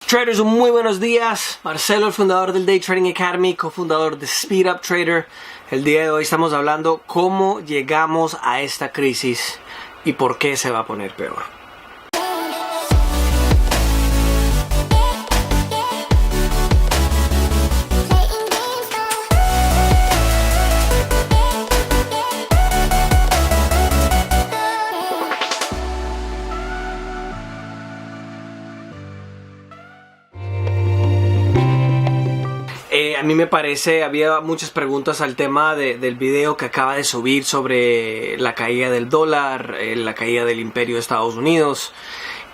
Traders, muy buenos días. Marcelo, el fundador del Day Trading Academy, cofundador de Speed Up Trader. El día de hoy estamos hablando cómo llegamos a esta crisis y por qué se va a poner peor. A mí me parece, había muchas preguntas al tema del video que acaba de subir sobre la caída del dólar, la caída del imperio de Estados Unidos,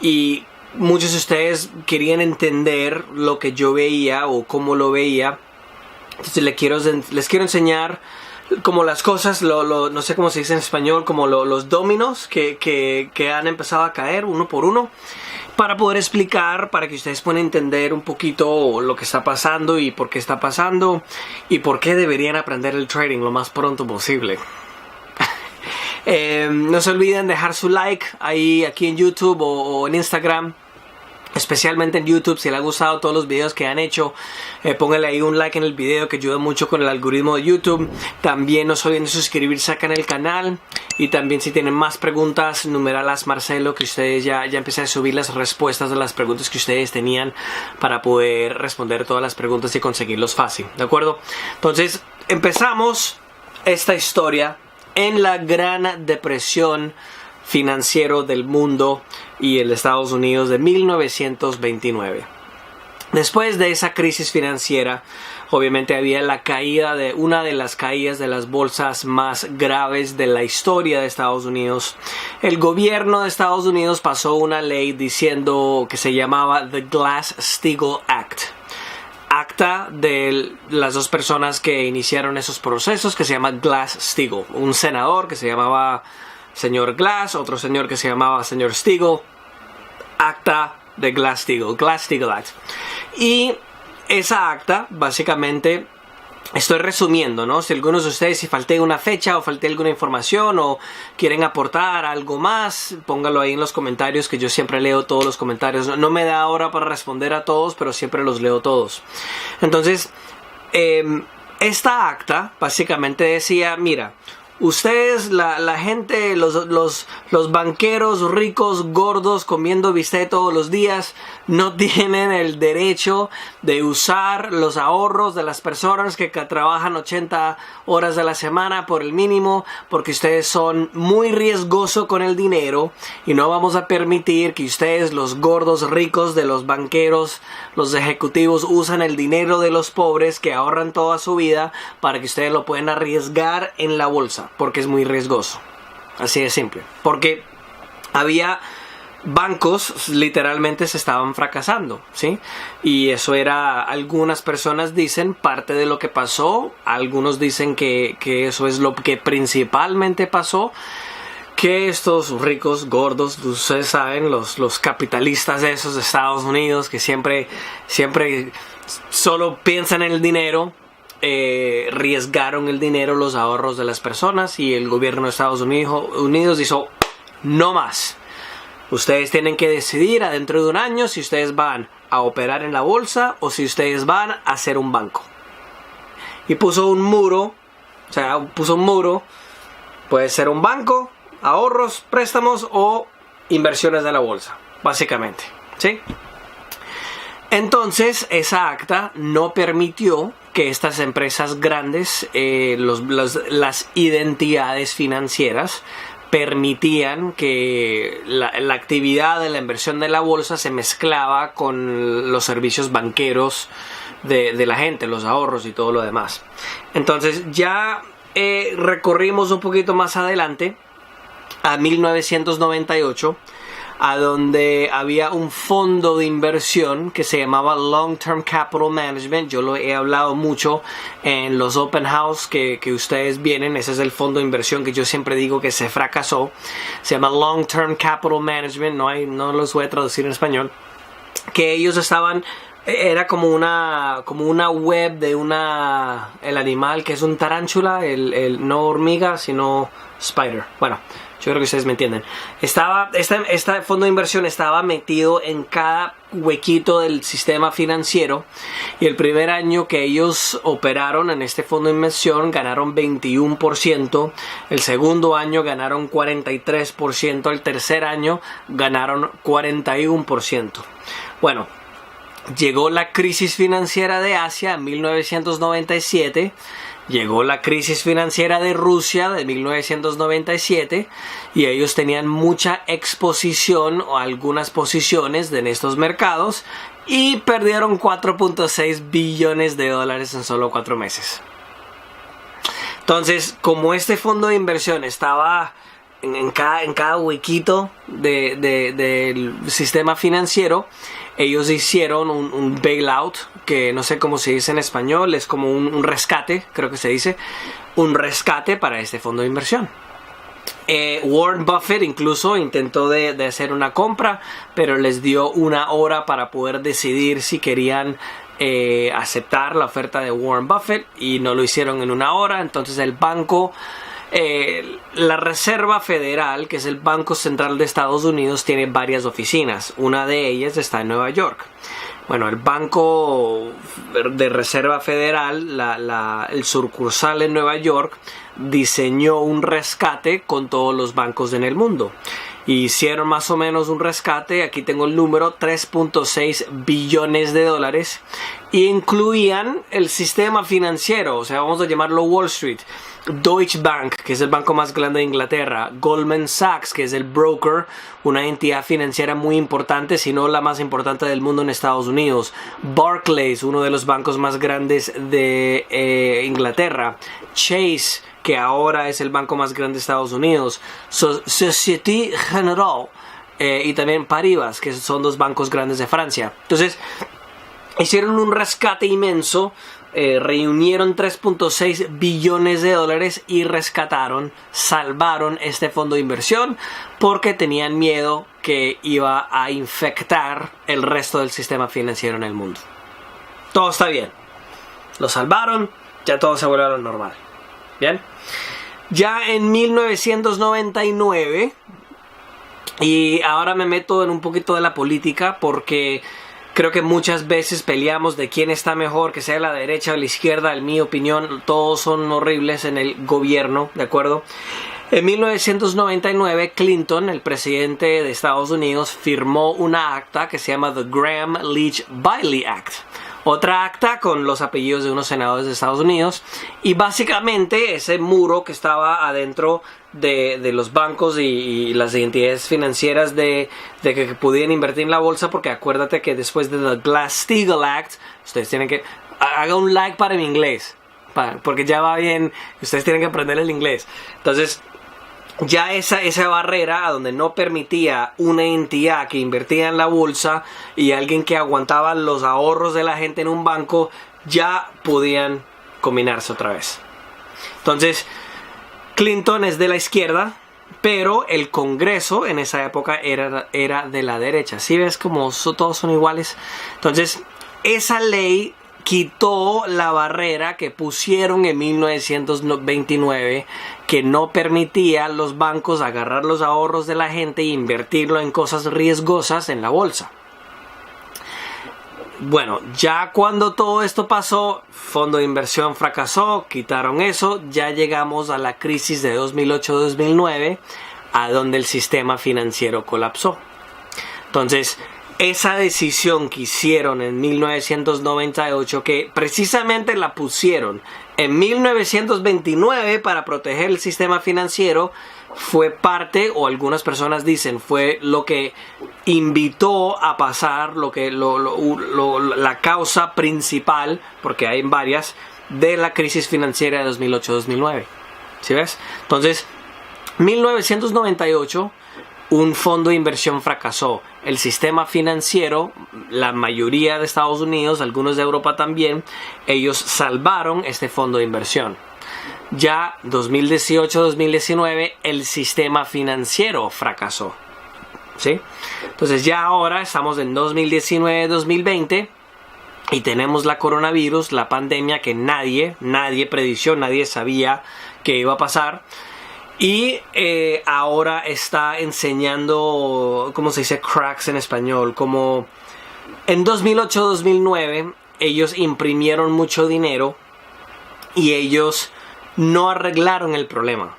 y muchos de ustedes querían entender lo que yo veía o cómo lo veía. Entonces les quiero enseñar como las cosas, no sé cómo se dice en español, como los dominos que han empezado a caer uno por uno, para poder explicar, para que ustedes puedan entender un poquito lo que está pasando y por qué está pasando y por qué deberían aprender el trading lo más pronto posible. No se olviden dejar su like aquí en YouTube o en Instagram. Especialmente en YouTube, si les ha gustado todos los videos que han hecho, pónganle ahí un like en el video, que ayuda mucho con el algoritmo de YouTube. También no se olviden de suscribirse acá en el canal. Y también si tienen más preguntas, numéralas Marcelo, que ustedes ya empecé a subir las respuestas de las preguntas que ustedes tenían para poder responder todas las preguntas y conseguirlos fácil, ¿de acuerdo? Entonces, empezamos esta historia en la Gran Depresión financiero del mundo y el Estados Unidos de 1929. Después de esa crisis financiera, obviamente había la caída de una de las caídas de las bolsas más graves de la historia de Estados Unidos. El gobierno de Estados Unidos pasó una ley diciendo que se llamaba The Glass-Steagall Act. Acta de las dos personas que iniciaron esos procesos, que se llama Glass-Steagall. Un senador que se llamaba señor Glass, otro señor que se llamaba señor Steagall. Acta de Glass-Steagall Act. Y esa acta, básicamente, estoy resumiendo, ¿no? Si algunos de ustedes, si falté una fecha o falté alguna información o quieren aportar algo más, póngalo ahí en los comentarios, que yo siempre leo todos los comentarios. No me da hora para responder a todos, pero siempre los leo todos. Entonces, esta acta básicamente decía, mira, ustedes, la gente, los banqueros ricos, gordos, comiendo bistec todos los días, no tienen el derecho de usar los ahorros de las personas que trabajan 80 horas de la semana por el mínimo, porque ustedes son muy riesgosos con el dinero y no vamos a permitir que ustedes, los gordos ricos de los banqueros, los ejecutivos, usen el dinero de los pobres que ahorran toda su vida para que ustedes lo puedan arriesgar en la bolsa, porque es muy riesgoso. Así de simple. Porque había bancos, literalmente se estaban fracasando, ¿sí? Y eso era, algunas personas dicen, parte de lo que pasó. Algunos dicen que eso es lo que principalmente pasó. Que estos ricos, gordos, ustedes saben, los capitalistas de esos de Estados Unidos, que siempre solo piensan en el dinero, arriesgaron el dinero, los ahorros de las personas, y el gobierno de Estados Unidos hizo no más. Ustedes tienen que decidir adentro de un año si ustedes van a operar en la bolsa o si ustedes van a hacer un banco. Y puso un muro, puede ser un banco, ahorros, préstamos o inversiones de la bolsa, básicamente, ¿sí? Entonces, esa acta no permitió que estas empresas grandes, las identidades financieras, permitían que la actividad de la inversión de la bolsa se mezclaba con los servicios banqueros de la gente, los ahorros y todo lo demás. Entonces ya recorrimos un poquito más adelante a 1998, a donde había un fondo de inversión que se llamaba Long Term Capital Management. Yo lo he hablado mucho en los open house que ustedes vienen. Ese es el fondo de inversión que yo siempre digo que se fracasó. Se llama Long Term Capital Management, no los voy a traducir en español. Que ellos estaban, era como una web de el animal que es un tarántula, no hormiga sino spider. Bueno, Yo creo que ustedes me entienden. Este fondo de inversión estaba metido en cada huequito del sistema financiero, y el primer año que ellos operaron en este fondo de inversión ganaron 21%, el segundo año ganaron 43%, el tercer año ganaron 41%. Bueno, llegó la crisis financiera de Asia en 1997, llegó la crisis financiera de Rusia de 1997, y ellos tenían mucha exposición o algunas posiciones en estos mercados y perdieron 4.6 billones de dólares en solo 4 meses. Entonces, como este fondo de inversión estaba en cada huequito del sistema financiero, ellos hicieron un bailout, que no sé cómo se dice en español, es como un rescate, creo que se dice, un rescate para este fondo de inversión. Warren Buffett incluso intentó de hacer una compra, pero les dio 1 hora para poder decidir si querían aceptar la oferta de Warren Buffett, y no lo hicieron en 1 hora. Entonces el banco, la Reserva Federal, que es el Banco Central de Estados Unidos, tiene varias oficinas. Una de ellas está en Nueva York. Bueno, el Banco de Reserva Federal, el sucursal en Nueva York, diseñó un rescate con todos los bancos en el mundo. Hicieron más o menos un rescate, aquí tengo el número, 3.6 billones de dólares, y incluían el sistema financiero, o sea, vamos a llamarlo Wall Street, Deutsche Bank, que es el banco más grande de Inglaterra, Goldman Sachs, que es el broker, una entidad financiera muy importante, si no la más importante del mundo en Estados Unidos, Barclays, uno de los bancos más grandes de Inglaterra, Chase, que ahora es el banco más grande de Estados Unidos, Société Générale, y también Paribas, que son 2 bancos grandes de Francia. Entonces, hicieron un rescate inmenso, reunieron 3.6 billones de dólares y salvaron este fondo de inversión, porque tenían miedo que iba a infectar el resto del sistema financiero en el mundo. Todo está bien, lo salvaron, ya todo se vuelve a lo normal. Bien, ya en 1999, y ahora me meto en un poquito de la política, porque creo que muchas veces peleamos de quién está mejor, que sea la derecha o la izquierda. En mi opinión, todos son horribles en el gobierno, ¿de acuerdo? En 1999, Clinton, el presidente de Estados Unidos, firmó una acta que se llama The Gramm-Leach-Bliley Act. Otra acta con los apellidos de unos senadores de Estados Unidos, y básicamente ese muro que estaba adentro de los bancos y las entidades financieras de que pudieran invertir en la bolsa, porque acuérdate que después de the Glass-Steagall Act, ustedes tienen que haga un like para mi inglés, porque ya va bien, ustedes tienen que aprender el inglés. Entonces, ya esa barrera a donde no permitía una entidad que invertía en la bolsa y alguien que aguantaba los ahorros de la gente en un banco, ya podían combinarse otra vez. Entonces, Clinton es de la izquierda, pero el Congreso en esa época era de la derecha. ¿Sí ves cómo todos son iguales? Entonces, esa ley quitó la barrera que pusieron en 1929, que no permitía a los bancos agarrar los ahorros de la gente e invertirlo en cosas riesgosas en la bolsa. Bueno, ya cuando todo esto pasó, fondo de inversión fracasó, quitaron eso, ya llegamos a la crisis de 2008-2009, a donde el sistema financiero colapsó. Entonces, esa decisión que hicieron en 1998, que precisamente la pusieron en 1929 para proteger el sistema financiero, fue parte, o algunas personas dicen, fue lo que invitó a pasar, la causa principal, porque hay varias, de la crisis financiera de 2008-2009. ¿Sí ves? Entonces, 1998... un fondo de inversión fracasó. El sistema financiero, la mayoría de Estados Unidos, algunos de Europa también, ellos salvaron este fondo de inversión. Ya 2018-2019 el sistema financiero fracasó. ¿Sí? Entonces ya ahora estamos en 2019-2020 y tenemos la coronavirus, la pandemia que nadie predició, nadie sabía que iba a pasar. Y ahora está enseñando, ¿cómo se dice? Cracks en español. Como en 2008-2009 ellos imprimieron mucho dinero y ellos no arreglaron el problema.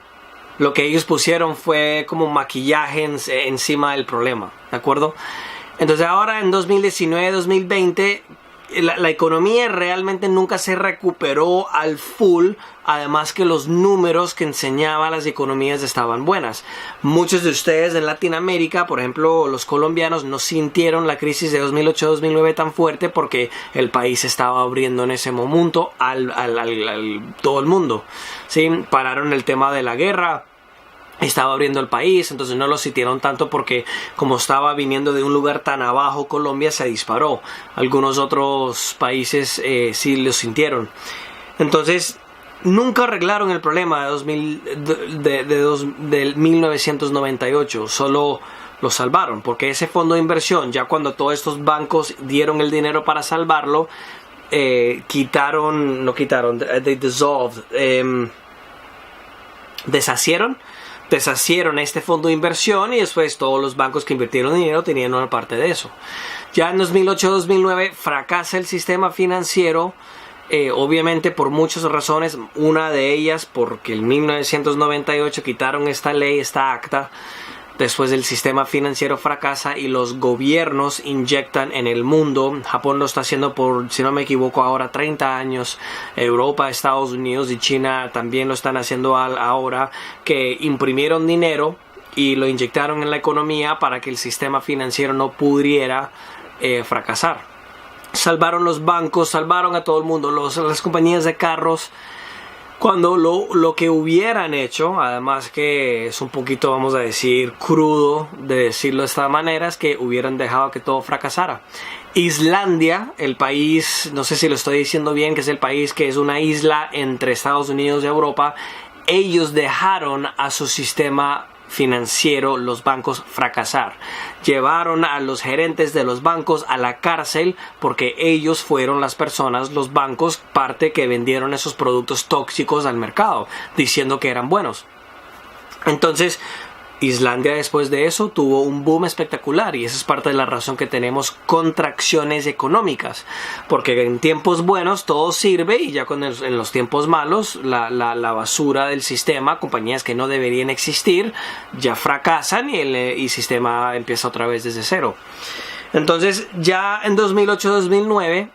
Lo que ellos pusieron fue como maquillaje encima del problema, ¿de acuerdo? Entonces ahora en 2019-2020 la economía realmente nunca se recuperó al full, además que los números que enseñaban las economías estaban buenas. Muchos de ustedes en Latinoamérica, por ejemplo los colombianos, no sintieron la crisis de 2008-2009 tan fuerte porque el país estaba abriendo en ese momento al todo el mundo, ¿sí? Pararon el tema de la guerra, estaba abriendo el país, entonces no lo sintieron tanto porque como estaba viniendo de un lugar tan abajo, Colombia se disparó. Algunos otros países sí lo sintieron. Entonces nunca arreglaron el problema de 1998, solo lo salvaron, porque ese fondo de inversión, ya cuando todos estos bancos dieron el dinero para salvarlo, they dissolved, deshacieron este fondo de inversión y después todos los bancos que invirtieron dinero tenían una parte de eso. Ya en 2008-2009 fracasa el sistema financiero, obviamente por muchas razones. Una de ellas porque en 1998 quitaron esta ley, esta acta. Después el sistema financiero fracasa y los gobiernos inyectan en el mundo. Japón lo está haciendo por, si no me equivoco, ahora 30 años. Europa, Estados Unidos y China también lo están haciendo ahora, que imprimieron dinero y lo inyectaron en la economía para que el sistema financiero no pudiera fracasar. Salvaron los bancos, salvaron a todo el mundo, las compañías de carros. Cuando lo que hubieran hecho, además que es un poquito, vamos a decir, crudo de decirlo de esta manera, es que hubieran dejado que todo fracasara. Islandia, el país, no sé si lo estoy diciendo bien, que es el país que es una isla entre Estados Unidos y Europa, ellos dejaron a su sistema financiero, los bancos, fracasar. Llevaron a los gerentes de los bancos a la cárcel porque ellos fueron las personas, los bancos, parte que vendieron esos productos tóxicos al mercado, diciendo que eran buenos. Entonces Islandia después de eso tuvo un boom espectacular y esa es parte de la razón que tenemos contracciones económicas, porque en tiempos buenos todo sirve y ya en los tiempos malos la basura del sistema, compañías que no deberían existir, ya fracasan y el sistema empieza otra vez desde cero. Entonces ya en 2008-2009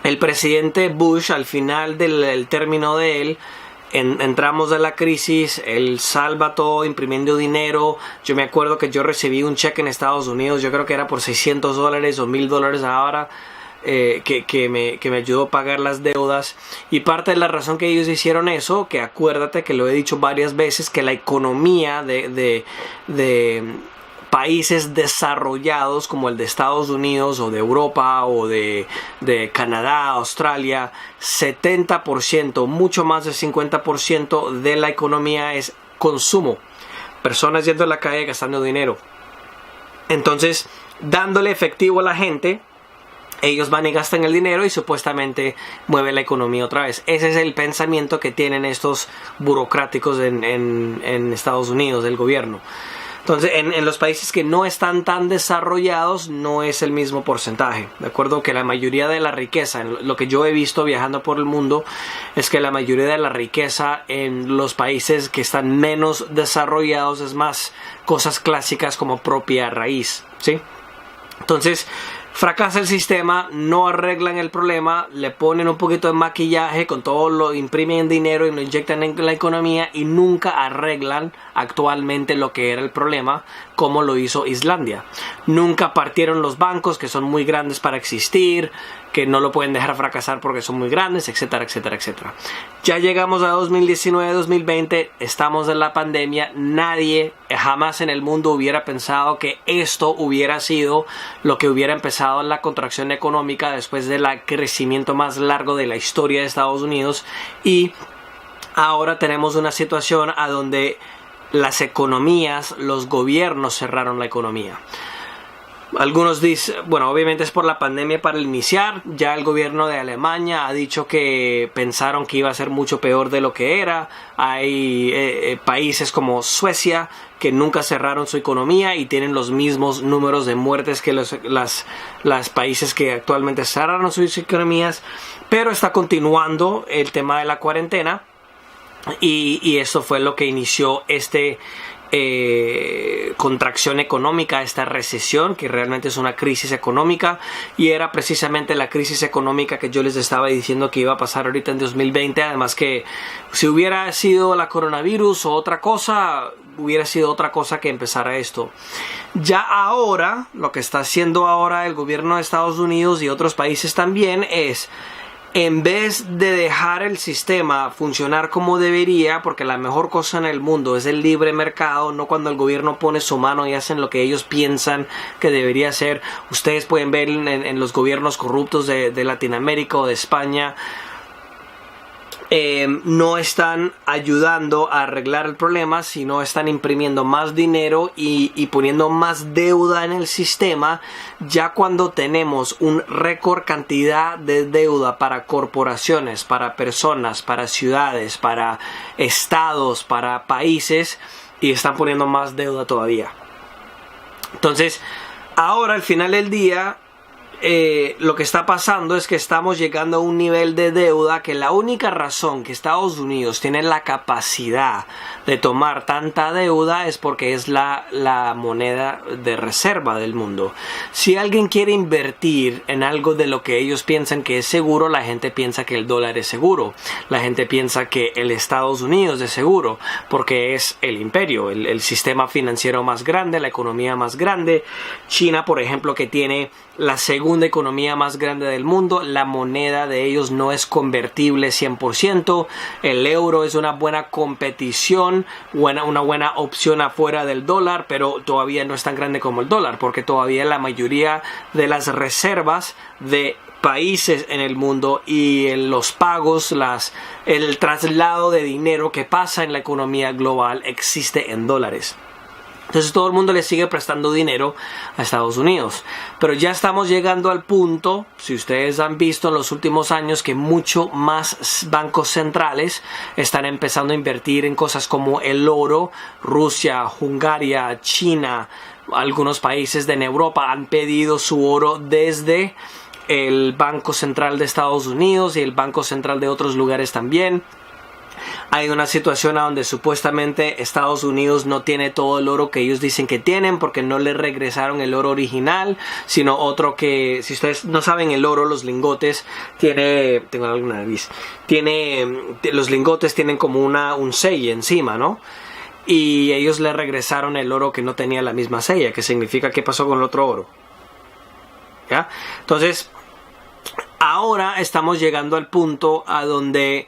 el presidente Bush, al final del término de él, entramos de la crisis, él salva todo imprimiendo dinero. Yo me acuerdo que yo recibí un cheque en Estados Unidos, yo creo que era por $600 o $1,000 ahora, que me ayudó a pagar las deudas. Y parte de la razón que ellos hicieron eso, que acuérdate que lo he dicho varias veces, que la economía de países desarrollados como el de Estados Unidos o de Europa o de Canadá, Australia, 70%, mucho más del 50% de la economía es consumo. Personas yendo a la calle gastando dinero. Entonces, dándole efectivo a la gente, ellos van y gastan el dinero y supuestamente mueve la economía otra vez. Ese es el pensamiento que tienen estos burocráticos en Estados Unidos, del gobierno. Entonces, en los países que no están tan desarrollados, no es el mismo porcentaje. De acuerdo que la mayoría de la riqueza, lo que yo he visto viajando por el mundo, es que la mayoría de la riqueza en los países que están menos desarrollados es más cosas clásicas como propia raíz, ¿sí? Entonces, fracasa el sistema, no arreglan el problema, le ponen un poquito de maquillaje, con todo lo imprimen dinero y lo inyectan en la economía y nunca arreglan actualmente lo que era el problema, como lo hizo Islandia. Nunca partieron los bancos, que son muy grandes para existir, que no lo pueden dejar fracasar porque son muy grandes, etcétera, etcétera, etcétera. Ya llegamos a 2019-2020, estamos en la pandemia. Nadie jamás en el mundo hubiera pensado que esto hubiera sido lo que hubiera empezado la contracción económica después del crecimiento más largo de la historia de Estados Unidos. Y ahora tenemos una situación a donde las economías, los gobiernos cerraron la economía. Algunos dicen, bueno, obviamente es por la pandemia para iniciar. Ya el gobierno de Alemania ha dicho que pensaron que iba a ser mucho peor de lo que era. Hay países como Suecia que nunca cerraron su economía y tienen los mismos números de muertes que los países que actualmente cerraron sus economías. Pero está continuando el tema de la cuarentena y eso fue lo que inició contracción económica, esta recesión que realmente es una crisis económica, y era precisamente la crisis económica que yo les estaba diciendo que iba a pasar ahorita en 2020. Además que si hubiera sido la coronavirus o otra cosa, hubiera sido otra cosa que empezara esto. Ya ahora, lo que está haciendo ahora el gobierno de Estados Unidos y otros países también es, en vez de dejar el sistema funcionar como debería, porque la mejor cosa en el mundo es el libre mercado, no cuando el gobierno pone su mano y hacen lo que ellos piensan que debería hacer. Ustedes pueden ver en los gobiernos corruptos de Latinoamérica o de España, no están ayudando a arreglar el problema, sino están imprimiendo más dinero y poniendo más deuda en el sistema. Ya cuando tenemos un récord cantidad de deuda para corporaciones, para personas, para ciudades, para estados, para países, y están poniendo más deuda todavía. Entonces, ahora al final del día, lo que está pasando es que estamos llegando a un nivel de deuda que la única razón que Estados Unidos tiene la capacidad de tomar tanta deuda es porque es la moneda de reserva del mundo. Si alguien quiere invertir en algo de lo que ellos piensan que es seguro, la gente piensa que el dólar es seguro. La gente piensa que el Estados Unidos es seguro porque es el imperio, el sistema financiero más grande, la economía más grande. China, por ejemplo, que tiene la segunda economía más grande del mundo, la moneda de ellos no es convertible 100%, el euro es una buena competición, una buena opción afuera del dólar, pero todavía no es tan grande como el dólar, porque todavía la mayoría de las reservas de países en el mundo y en los pagos, el traslado de dinero que pasa en la economía global existe en dólares. Entonces todo el mundo le sigue prestando dinero a Estados Unidos. Pero ya estamos llegando al punto, si ustedes han visto en los últimos años, que mucho más bancos centrales están empezando a invertir en cosas como el oro. Rusia, Hungría, China, algunos países de Europa han pedido su oro desde el Banco Central de Estados Unidos y el Banco Central de otros lugares también. Hay una situación a donde supuestamente Estados Unidos no tiene todo el oro que ellos dicen que tienen porque no le regresaron el oro original, sino otro que, si ustedes no saben, el oro, los lingotes, los lingotes tienen como un sello encima, ¿no? Y ellos le regresaron el oro que no tenía la misma sella, que significa ¿qué pasó con el otro oro? ¿Ya? Entonces, ahora estamos llegando al punto a donde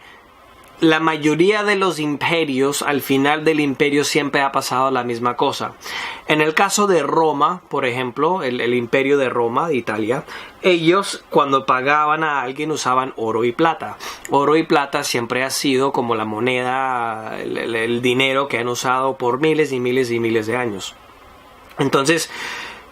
la mayoría de los imperios, al final del imperio siempre ha pasado la misma cosa. En el caso de Roma, por ejemplo, el imperio de Roma, de Italia, ellos cuando pagaban a alguien usaban oro y plata. Oro y plata siempre ha sido como la moneda, el dinero que han usado por miles y miles y miles de años. Entonces,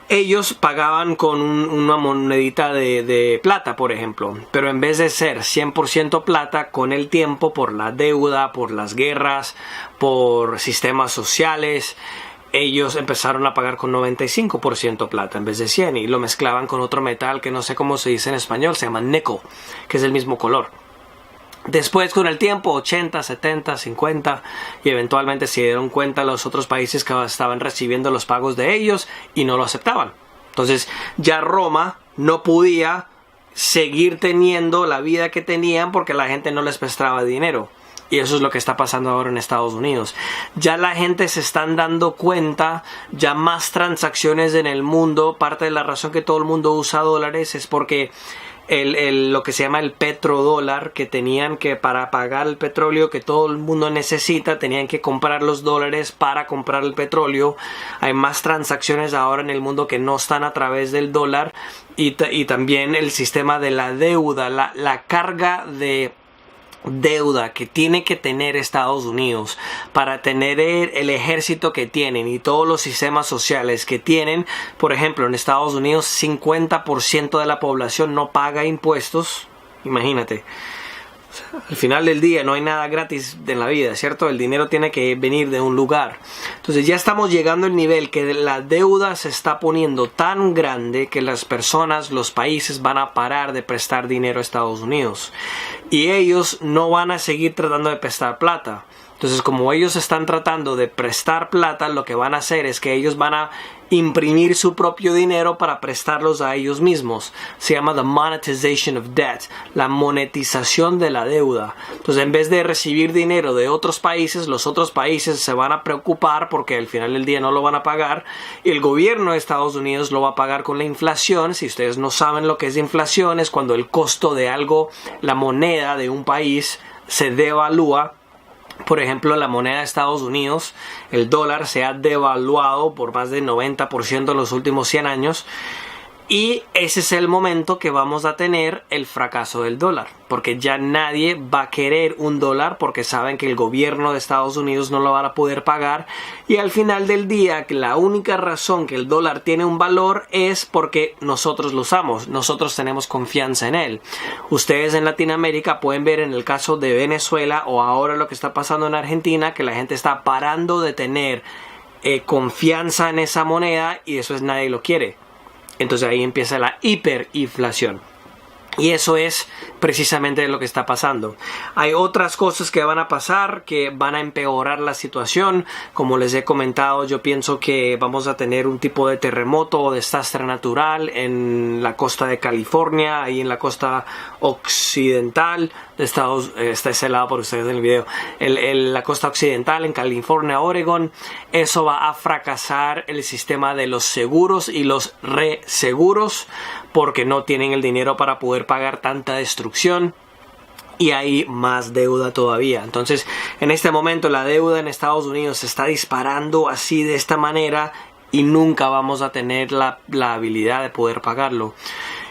ellos pagaban con una monedita de plata, por ejemplo, pero en vez de ser 100% plata, con el tiempo, por la deuda, por las guerras, por sistemas sociales, ellos empezaron a pagar con 95% plata en vez de 100 y lo mezclaban con otro metal que no sé cómo se dice en español, se llama nickel, que es el mismo color. Después, con el tiempo, 80, 70, 50, y eventualmente se dieron cuenta los otros países que estaban recibiendo los pagos de ellos y no lo aceptaban. Entonces, ya Roma no podía seguir teniendo la vida que tenían porque la gente no les prestaba dinero. Y eso es lo que está pasando ahora en Estados Unidos. Ya la gente se están dando cuenta, ya más transacciones en el mundo. Parte de la razón que todo el mundo usa dólares es porque lo que se llama el petrodólar, que tenían que, para pagar el petróleo que todo el mundo necesita, tenían que comprar los dólares para comprar el petróleo. Hay más transacciones ahora en el mundo que no están a través del dólar, y también el sistema de la deuda, la carga de deuda que tiene que tener Estados Unidos para tener el ejército que tienen y todos los sistemas sociales que tienen. Por ejemplo, en Estados Unidos 50% de la población no paga impuestos. Imagínate. Al final del día no hay nada gratis en la vida, ¿cierto? El dinero tiene que venir de un lugar. Entonces ya estamos llegando al nivel que la deuda se está poniendo tan grande que las personas, los países van a parar de prestar dinero a Estados Unidos. Y ellos no van a seguir tratando de prestar plata. Entonces, como ellos están tratando de prestar plata, lo que van a hacer es que ellos van a imprimir su propio dinero para prestarlos a ellos mismos. Se llama the monetization of debt, la monetización de la deuda. Entonces, en vez de recibir dinero de otros países, los otros países se van a preocupar porque al final del día no lo van a pagar. Y el gobierno de Estados Unidos lo va a pagar con la inflación. Si ustedes no saben lo que es inflación, es cuando el costo de algo, la moneda de un país, se devalúa. Por ejemplo, la moneda de Estados Unidos, el dólar, se ha devaluado por más del 90% en los últimos 100 años. Y ese es el momento que vamos a tener el fracaso del dólar. Porque ya nadie va a querer un dólar porque saben que el gobierno de Estados Unidos no lo van a poder pagar. Y al final del día, que la única razón que el dólar tiene un valor es porque nosotros lo usamos. Nosotros tenemos confianza en él. Ustedes en Latinoamérica pueden ver en el caso de Venezuela o ahora lo que está pasando en Argentina, que la gente está parando de tener confianza en esa moneda y eso es nadie lo quiere. Entonces ahí empieza la hiperinflación. Y eso es precisamente lo que está pasando. Hay otras cosas que van a pasar que van a empeorar la situación. Como les he comentado, yo pienso que vamos a tener un tipo de terremoto o desastre natural en la costa de California, ahí en la costa occidental de Estados Unidos. Está ese lado por ustedes en el video. La costa occidental en California, Oregon. Eso va a fracasar el sistema de los seguros y los reseguros porque no tienen el dinero para poder pagar tanta destrucción y hay más deuda todavía. Entonces, en este momento la deuda en Estados Unidos se está disparando así de esta manera y nunca vamos a tener la habilidad de poder pagarlo.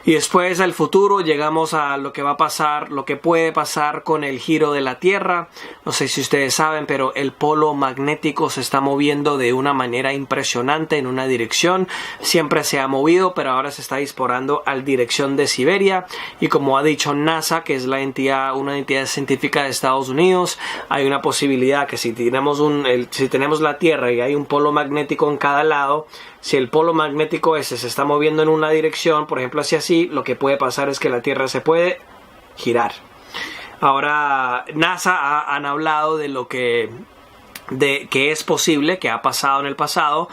Y después al futuro llegamos a lo que va a pasar, lo que puede pasar con el giro de la Tierra. No sé si ustedes saben, pero el polo magnético se está moviendo de una manera impresionante en una dirección. Siempre se ha movido, pero ahora se está disparando a la dirección de Siberia. Y como ha dicho NASA, que es una entidad científica de Estados Unidos, hay una posibilidad que si tenemos la Tierra y hay un polo magnético en cada lado, si el polo magnético ese se está moviendo en una dirección, por ejemplo hacia así, lo que puede pasar es que la Tierra se puede girar. Ahora NASA han hablado de que es posible, que ha pasado en el pasado.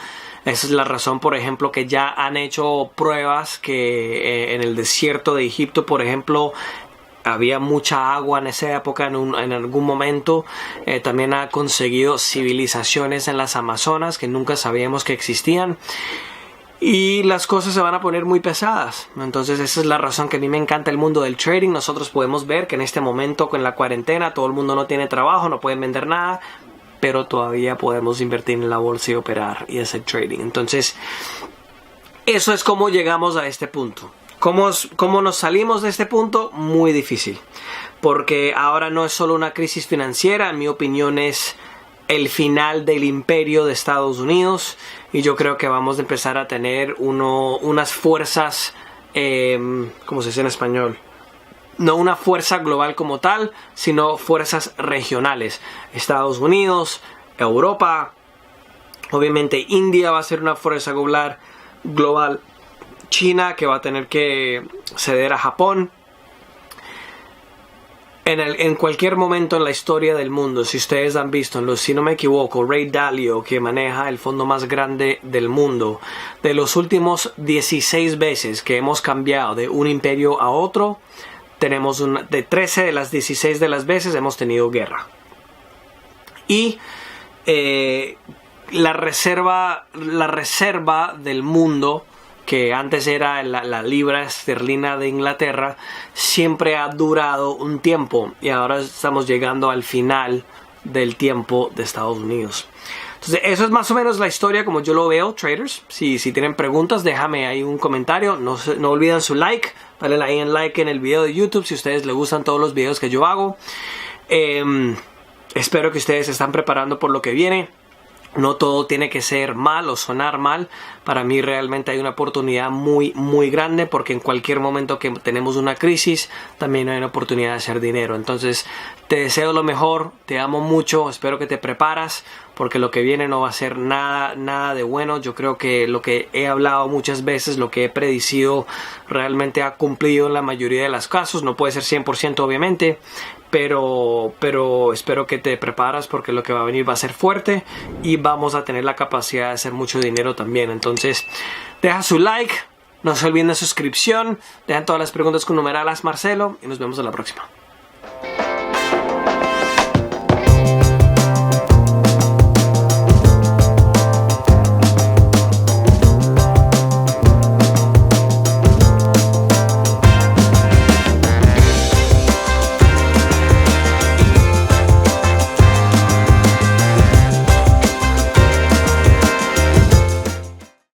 Esa es la razón, por ejemplo, que ya han hecho pruebas que en el desierto de Egipto, por ejemplo, había mucha agua en esa época en algún momento. También ha conseguido civilizaciones en las Amazonas que nunca sabíamos que existían. Y las cosas se van a poner muy pesadas. Entonces esa es la razón que a mí me encanta el mundo del trading. Nosotros podemos ver que en este momento con la cuarentena todo el mundo no tiene trabajo, no pueden vender nada, pero todavía podemos invertir en la bolsa y operar y hacer trading. Entonces eso es como llegamos a este punto. ¿Cómo nos salimos de este punto? Muy difícil. Porque ahora no es solo una crisis financiera, en mi opinión es el final del imperio de Estados Unidos. Y yo creo que vamos a empezar a tener unas fuerzas, ¿cómo se dice en español? No una fuerza global como tal, sino fuerzas regionales. Estados Unidos, Europa, obviamente India va a ser una fuerza global. China, que va a tener que ceder a Japón. En cualquier momento en la historia del mundo, si ustedes han visto, si no me equivoco, Ray Dalio, que maneja el fondo más grande del mundo, de los últimos 16 veces que hemos cambiado de un imperio a otro, de 13 de las 16 de las veces hemos tenido guerra. Y la reserva del mundo, que antes era la libra esterlina de Inglaterra, siempre ha durado un tiempo y ahora estamos llegando al final del tiempo de Estados Unidos. Entonces eso es más o menos la historia como yo lo veo, traders. Si tienen preguntas, déjame ahí un comentario. No olviden su like, dale ahí en like en el video de YouTube si a ustedes les gustan todos los videos que yo hago. Espero que ustedes se están preparando por lo que viene. No todo tiene que ser mal o sonar mal. Para mí realmente hay una oportunidad muy grande, porque en cualquier momento que tenemos una crisis también hay una oportunidad de hacer dinero. Entonces te deseo lo mejor, te amo mucho, espero que te preparas, porque lo que viene no va a ser nada de bueno. Yo creo que lo que he hablado muchas veces, lo que he predicido, realmente ha cumplido en la mayoría de los casos. No puede ser 100% obviamente, pero espero que te preparas, porque lo que va a venir va a ser fuerte y vamos a tener la capacidad de hacer mucho dinero también. Entonces deja su like, no se olviden de suscripción, dejan todas las preguntas con numeral Marcelo y nos vemos en la próxima.